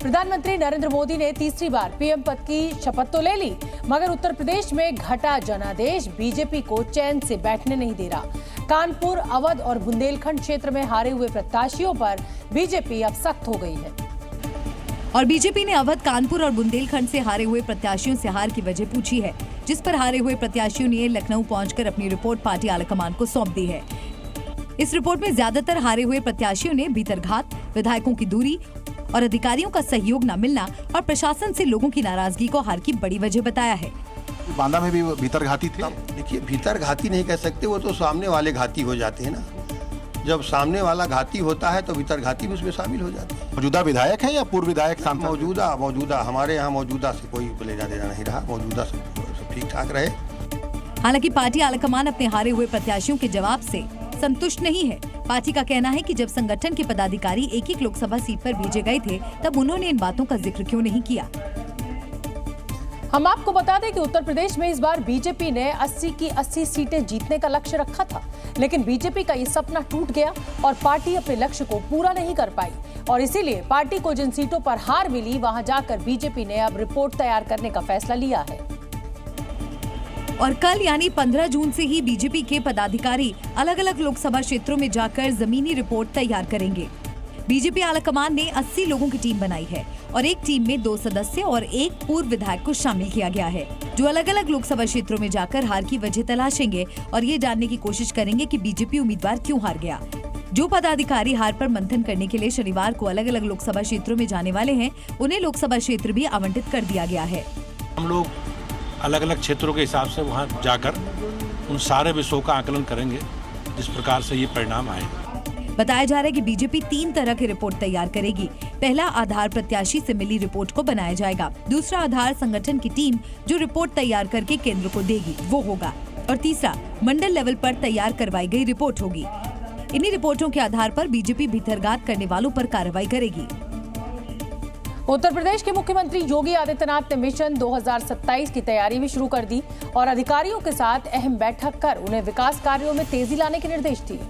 प्रधानमंत्री नरेंद्र मोदी ने तीसरी बार पीएम पद की शपथ तो ले ली, मगर उत्तर प्रदेश में घटा जनादेश बीजेपी को चैन से बैठने नहीं दे रहा। कानपुर, अवध और बुंदेलखंड क्षेत्र में हारे हुए प्रत्याशियों पर बीजेपी अब सख्त हो गई है। और बीजेपी ने अवध, कानपुर और बुंदेलखंड से हारे हुए प्रत्याशियों से हार की वजह पूछी है, जिस पर हारे हुए प्रत्याशियों ने लखनऊ पहुंचकर अपनी रिपोर्ट पार्टी आलाकमान को सौंप दी है। इस रिपोर्ट में ज्यादातर हारे हुए प्रत्याशियों ने भीतरघात, विधायकों की दूरी और अधिकारियों का सहयोग न मिलना और प्रशासन से लोगों की नाराजगी को हार की बड़ी वजह बताया है। बांदा में भी भीतरघाती थे। देखिए, भीतरघाती नहीं कह सकते, वो तो सामने वाले घाती हो जाते हैं ना। जब सामने वाला घाती होता है तो भीतरघाती भी उसमें शामिल हो जाते हैं। मौजूदा विधायक है या पूर्व विधायक? मौजूदा हमारे यहाँ मौजूदा से कोई लेना देना नहीं रहा। मौजूदा सब ठीक ठाक रहे। हालांकि पार्टी आलाकमान अपने हारे हुए प्रत्याशियों के जवाब से संतुष्ट नहीं है। पार्टी का कहना है कि जब संगठन के पदाधिकारी एक लोकसभा सीट पर भेजे गए थे, तब उन्होंने इन बातों का जिक्र क्यों नहीं किया। हम आपको बता दें कि उत्तर प्रदेश में इस बार बीजेपी ने 80 की 80 सीटें जीतने का लक्ष्य रखा था, लेकिन बीजेपी का ये सपना टूट गया और पार्टी अपने लक्ष्य को पूरा नहीं कर पाई। और इसीलिए पार्टी को जिन सीटों पर हार मिली, वहां जाकर बीजेपी ने अब रिपोर्ट तैयार करने का फैसला लिया है। और कल यानी 15 जून से ही बीजेपी के पदाधिकारी अलग अलग लोकसभा क्षेत्रों में जाकर जमीनी रिपोर्ट तैयार करेंगे। बीजेपी आलाकमान ने 80 लोगों की टीम बनाई है और एक टीम में 2 सदस्य और एक पूर्व विधायक को शामिल किया गया है, जो अलग अलग लोकसभा क्षेत्रों में जाकर हार की वजह तलाशेंगे और ये जानने की कोशिश करेंगे कि बीजेपी उम्मीदवार क्यों हार गया। जो पदाधिकारी हार पर मंथन करने के लिए शनिवार को अलग अलग लोकसभा क्षेत्रों में जाने वाले हैं, उन्हें लोकसभा क्षेत्र भी आवंटित कर दिया गया है। हम लोग अलग अलग क्षेत्रों के हिसाब से वहां जाकर उन सारे विषयों का आकलन करेंगे, जिस प्रकार से ये परिणाम आए। बताया जा रहा है कि बीजेपी 3 तरह की रिपोर्ट तैयार करेगी। पहला आधार प्रत्याशी से मिली रिपोर्ट को बनाया जाएगा। दूसरा आधार संगठन की टीम जो रिपोर्ट तैयार करके केंद्र को देगी, वो होगा। और तीसरा मंडल लेवल पर तैयार करवाई गई रिपोर्ट होगी। इन्हीं रिपोर्टों के आधार पर बीजेपी भीतरघात करने वालों पर कार्रवाई करेगी। उत्तर प्रदेश के मुख्यमंत्री योगी आदित्यनाथ ने मिशन 2027 की तैयारी भी शुरू कर दी और अधिकारियों के साथ अहम बैठक कर उन्हें विकास कार्यों में तेजी लाने के निर्देश दिए।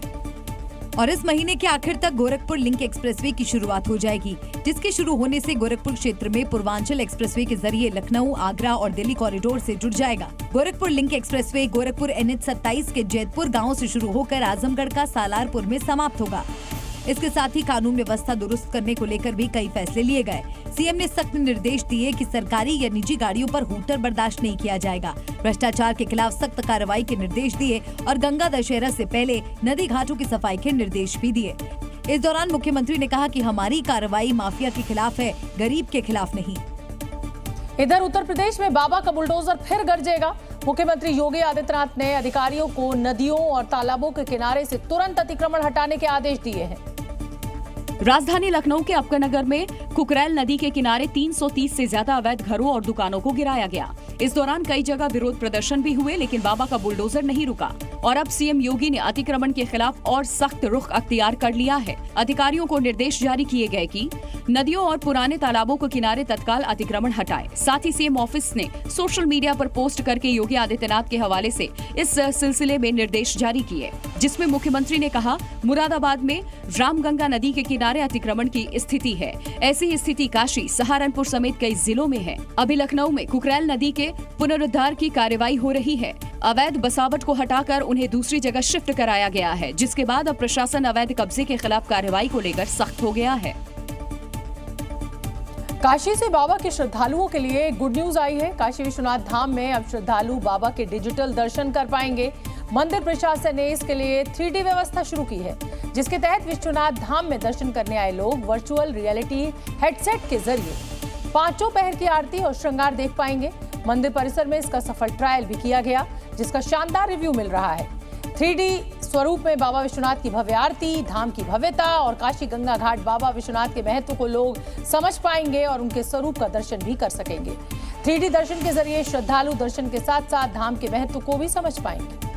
और इस महीने के आखिर तक गोरखपुर लिंक एक्सप्रेसवे की शुरुआत हो जाएगी, जिसके शुरू होने से गोरखपुर क्षेत्र में पूर्वांचल एक्सप्रेसवे के जरिए लखनऊ, आगरा और दिल्ली कॉरिडोर से जुड़ जाएगा। Gorakhpur link expressway Gorakhpur NH 27 के जैतपुर गांव से शुरू होकर आजमगढ़ का सालारपुर में समाप्त होगा। इसके साथ ही कानून व्यवस्था दुरुस्त करने को लेकर भी कई फैसले लिए गए। सीएम ने सख्त निर्देश दिए कि सरकारी या निजी गाड़ियों पर हूटर बर्दाश्त नहीं किया जाएगा। भ्रष्टाचार के खिलाफ सख्त कार्रवाई के निर्देश दिए और गंगा दशहरा से पहले नदी घाटों की सफाई के निर्देश भी दिए। इस दौरान मुख्यमंत्री ने कहा कि हमारी कार्रवाई माफिया के खिलाफ है, गरीब के खिलाफ नहीं। इधर उत्तर प्रदेश में बाबा का बुलडोजर फिर गरजेगा। मुख्यमंत्री योगी आदित्यनाथ ने अधिकारियों को नदियों और तालाबों के किनारे से तुरंत अतिक्रमण हटाने के आदेश दिए हैं। राजधानी लखनऊ के अपकनगर में कुकरैल नदी के किनारे 330 से ज्यादा अवैध घरों और दुकानों को गिराया गया। इस दौरान कई जगह विरोध प्रदर्शन भी हुए, लेकिन बाबा का बुलडोजर नहीं रुका और अब सीएम योगी ने अतिक्रमण के खिलाफ और सख्त रुख अख्तियार कर लिया है। अधिकारियों को निर्देश जारी किए गए कि नदियों और पुराने तालाबों के किनारे तत्काल अतिक्रमण हटाएं। साथ ही सीएम ऑफिस ने सोशल मीडिया पर पोस्ट करके योगी आदित्यनाथ के हवाले से इस सिलसिले में निर्देश जारी किए, जिसमें मुख्यमंत्री ने कहा, मुरादाबाद में रामगंगा नदी के किनारे अतिक्रमण की स्थिति है। ऐसी स्थिति काशी, सहारनपुर समेत कई जिलों में है। अभी लखनऊ में कुकरैल नदी के पुनरुद्धार की कार्यवाही हो रही है। अवैध बसावट को हटाकर उन्हें दूसरी जगह शिफ्ट कराया गया है, जिसके बाद अब प्रशासन अवैध कब्जे के खिलाफ कार्रवाई को लेकर सख्त हो गया है। काशी से बाबा के श्रद्धालुओं के लिए गुड न्यूज आई है। काशी विश्वनाथ धाम में अब श्रद्धालु बाबा के डिजिटल दर्शन कर पाएंगे। मंदिर प्रशासन ने इसके लिए 3D व्यवस्था शुरू की है, जिसके तहत विश्वनाथ धाम में दर्शन करने आए लोग वर्चुअल रियलिटी हेडसेट के जरिए 5 पहर की आरती और श्रृंगार देख पाएंगे। मंदिर परिसर में इसका सफल ट्रायल भी किया गया, जिसका शानदार रिव्यू मिल रहा है। 3D स्वरूप में बाबा विश्वनाथ की भव्य आरती, धाम की भव्यता और काशी गंगा घाट बाबा विश्वनाथ के महत्व को लोग समझ पाएंगे और उनके स्वरूप का दर्शन भी कर सकेंगे। 3D दर्शन के जरिए श्रद्धालु दर्शन के साथ साथ धाम के महत्व को भी समझ पाएंगे।